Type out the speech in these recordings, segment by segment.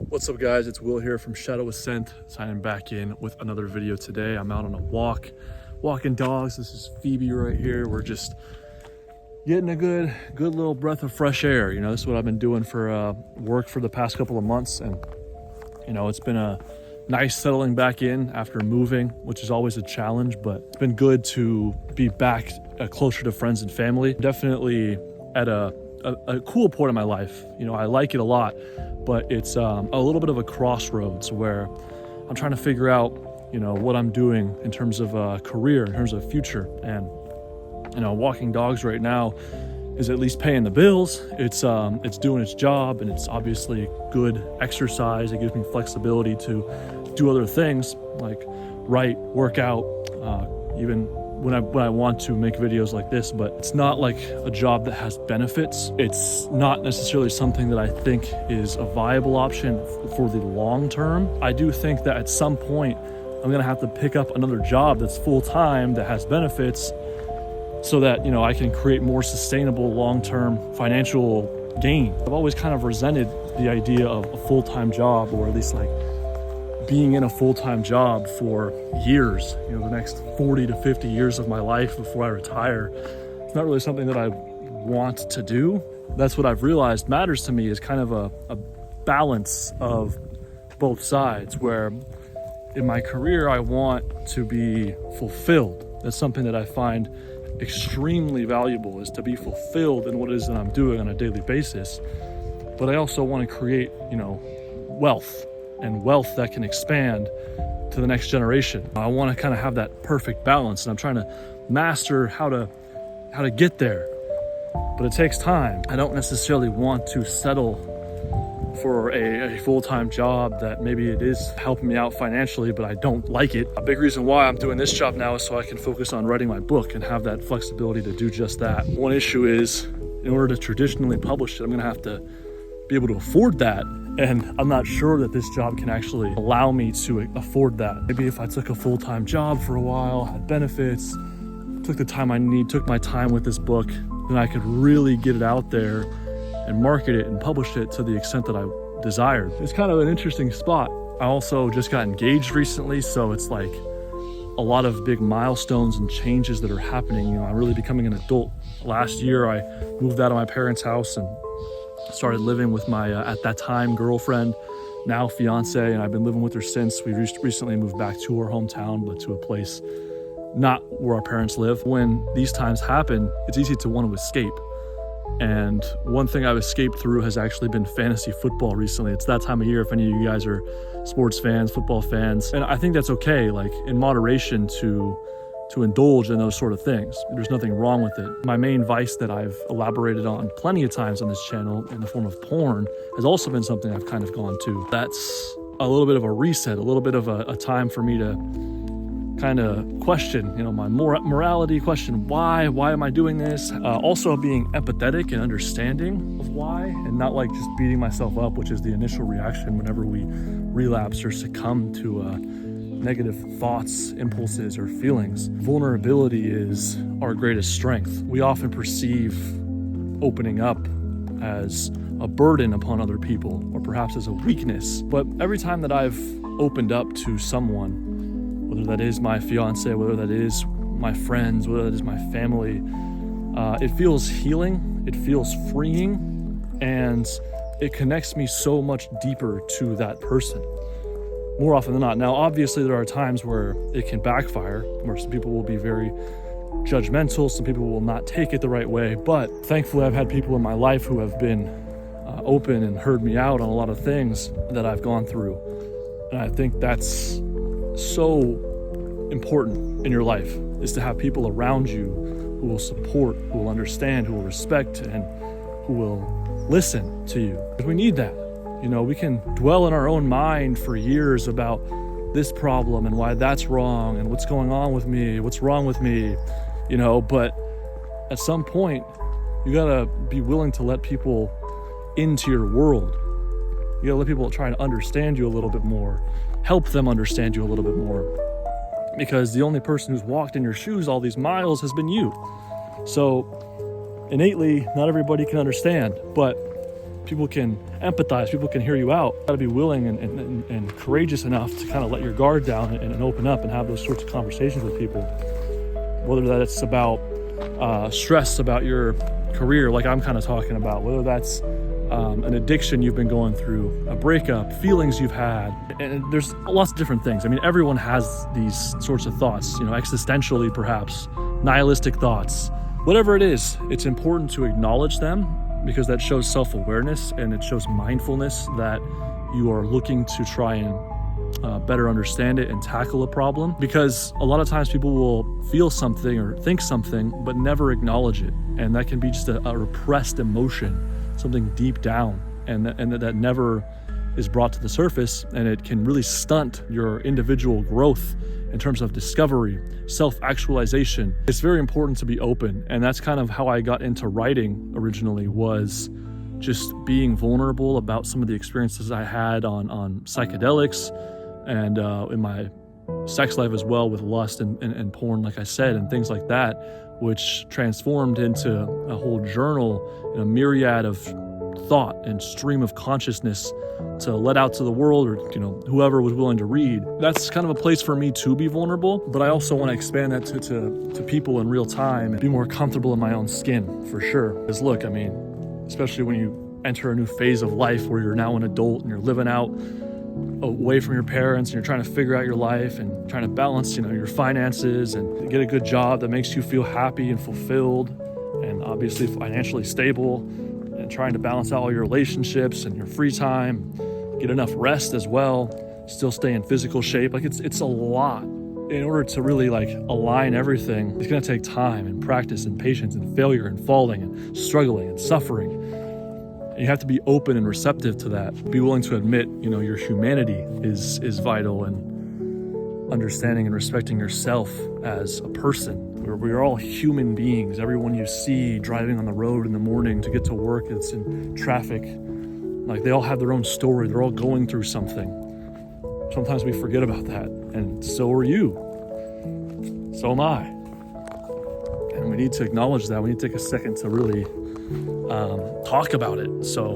What's up guys, it's Will here from Shadow Ascent, signing back in with another video today. I'm out on a walking dogs. This is Phoebe right here. We're just getting a good little breath of fresh air. You know, this is what I've been doing for work for the past couple of months, and you know, it's been a nice settling back in after moving, which is always a challenge, but it's been good to be back closer to friends and family. Definitely at a cool point in my life. You know, I like it a lot, but it's a little bit of a crossroads where I'm trying to figure out, you know, what I'm doing in terms of career, in terms of future. And, you know, walking dogs right now is at least paying the bills. It's doing its job, and it's obviously good exercise. It gives me flexibility to do other things like write, work out, even when I want to make videos like this. But it's not like a job that has benefits. It's not necessarily something that I think is a viable option for the long term. I do think that at some point I'm gonna have to pick up another job that's full-time, that has benefits, so that, you know, I can create more sustainable long-term financial gain. I've always kind of resented the idea of a full-time job, or at least like being in a full-time job for years, you know, the next 40 to 50 years of my life before I retire. It's not really something that I want to do. That's what I've realized matters to me, is kind of a balance of both sides, where in my career I want to be fulfilled. That's something that I find extremely valuable, is to be fulfilled in what it is that I'm doing on a daily basis. But I also want to create, you know, wealth that can expand to the next generation. I want to kind of have that perfect balance, and I'm trying to master how to get there. But it takes time. I don't necessarily want to settle for a full-time job that maybe it is helping me out financially, but I don't like it. A big reason why I'm doing this job now is so I can focus on writing my book and have that flexibility to do just that. One issue is, in order to traditionally publish it, I'm gonna have to be able to afford that. And I'm not sure that this job can actually allow me to afford that. Maybe if I took a full-time job for a while, had benefits, took the time I need, took my time with this book, then I could really get it out there and market it and publish it to the extent that I desired. It's kind of an interesting spot. I also just got engaged recently, so it's like a lot of big milestones and changes that are happening. You know, I'm really becoming an adult. Last year, I moved out of my parents' house and started living with my, at that time, girlfriend, now fiance, and I've been living with her since. We recently moved back to our hometown, but to a place not where our parents live. When these times happen, it's easy to want to escape. And one thing I've escaped through has actually been fantasy football recently. It's that time of year, if any of you guys are sports fans, football fans, and I think that's okay, like in moderation, to indulge in those sort of things. There's nothing wrong with it. My main vice that I've elaborated on plenty of times on this channel in the form of porn has also been something I've kind of gone to. That's a little bit of a reset, a little bit of a time for me to kind of question, you know, my morality, question why am I doing this? Also being empathetic and understanding of why, and not like just beating myself up, which is the initial reaction whenever we relapse or succumb to negative thoughts, impulses, or feelings. Vulnerability is our greatest strength. We often perceive opening up as a burden upon other people, or perhaps as a weakness. But every time that I've opened up to someone, whether that is my fiance, whether that is my friends, whether that is my family, it feels healing, it feels freeing, and it connects me so much deeper to that person, more often than not. Now, obviously, there are times where it can backfire, where some people will be very judgmental, some people will not take it the right way, but thankfully I've had people in my life who have been open and heard me out on a lot of things that I've gone through. And I think that's so important in your life, is to have people around you who will support, who will understand, who will respect, and who will listen to you. Because we need that. You know, we can dwell in our own mind for years about this problem and why that's wrong and what's going on with me, what's wrong with me, you know, but at some point you gotta be willing to let people into your world. You gotta let people try to understand you a little bit more, help them understand you a little bit more, because the only person who's walked in your shoes all these miles has been you. So innately, not everybody can understand, but people can empathize, people can hear you out. You gotta be willing and courageous enough to kind of let your guard down and open up and have those sorts of conversations with people. Whether that's about stress about your career, like I'm kind of talking about, whether that's an addiction you've been going through, a breakup, feelings you've had, and there's lots of different things. I mean, everyone has these sorts of thoughts, you know, existentially perhaps, nihilistic thoughts. Whatever it is, it's important to acknowledge them because that shows self-awareness and it shows mindfulness that you are looking to try and better understand it and tackle a problem. Because a lot of times people will feel something or think something but never acknowledge it, and that can be just a repressed emotion, something deep down, and that never is brought to the surface, and it can really stunt your individual growth in terms of discovery, self-actualization. It's very important to be open, and that's kind of how I got into writing originally, was just being vulnerable about some of the experiences I had on psychedelics and in my sex life as well, with lust and porn, like I said, and things like that, which transformed into a whole journal and a myriad of thought and stream of consciousness to let out to the world, or, you know, whoever was willing to read. That's kind of a place for me to be vulnerable, but I also want to expand that to people in real time and be more comfortable in my own skin, for sure. Because look, I mean, especially when you enter a new phase of life where you're now an adult and you're living out away from your parents and you're trying to figure out your life and trying to balance, you know, your finances and get a good job that makes you feel happy and fulfilled and obviously financially stable, and trying to balance out all your relationships and your free time, get enough rest as well, still stay in physical shape. Like it's a lot. In order to really like align everything, it's going to take time and practice and patience and failure and falling and struggling and suffering. And you have to be open and receptive to that. Be willing to admit, you know, your humanity is vital, and understanding and respecting yourself as a person. We're all human beings. Everyone you see driving on the road in the morning to get to work, it's in traffic. Like, they all have their own story. They're all going through something. Sometimes we forget about that, and so are you. So am I. And we need to acknowledge that. We need to take a second to really talk about it. So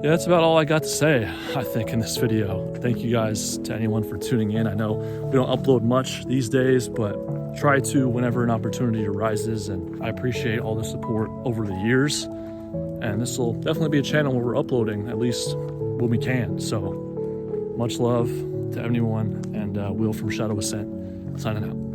yeah, that's about all I got to say, I think, in this video. Thank you guys to anyone for tuning in. I know we don't upload much these days, but try to whenever an opportunity arises, and I appreciate all the support over the years. And this will definitely be a channel where we're uploading at least when we can. So much love to everyone, and Will from Shadow Ascent signing out.